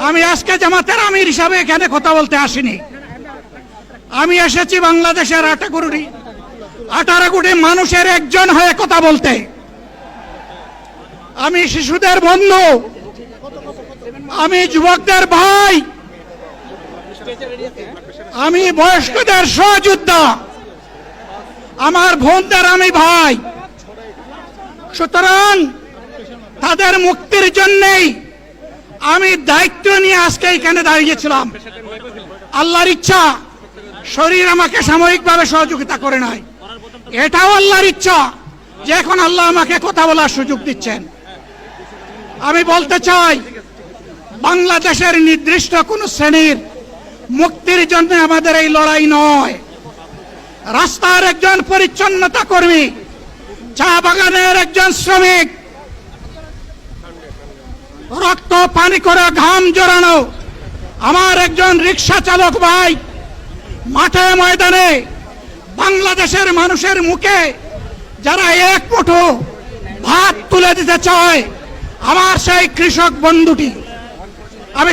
আমি আজকে জামাতের আমির হিসাবে এখানে কথা বলতে আসিনি। আমি এসেছি বাংলাদেশের 18 কোটি মানুষের একজন হয়ে কথা বলতে। আমি শিশুদের বন্ধু, আমি যুবকদের ভাই, আমি বয়স্কদের সহযোদ্ধা, আমার বোনদের আমি ভাই। সুতরাং তাদের মুক্তির জন্যই আমি দায়িত্ব নিয়ে আজকে এখানে দাঁড়িয়েছিলাম। আল্লাহর ইচ্ছা শরীর আমাকে সাময়িকভাবে সহযোগিতা করে নাই, এটাও আল্লাহর ইচ্ছা যে এখন আল্লাহ আমাকে কথা বলার সুযোগ দিচ্ছেন। আমি বলতে চাই, বাংলাদেশের নির্দিষ্ট কোন শ্রেণীর মুক্তির জন্য আমাদের এই লড়াই নয়। রাস্তার একজন পরিচ্ছন্নতা কর্মী, চা বাগানের একজন শ্রমিক, রক্ত পানি করে ঘাম জড়ানো আমার একজন রিক্সা চালক ভাই মাঠে ময়দানে বাংলাদেশের মানুষের মুখে যারা এক মুঠো ভাত তুলে দিতে চায়, আমার সেই কৃষক বন্ধুটি, আমি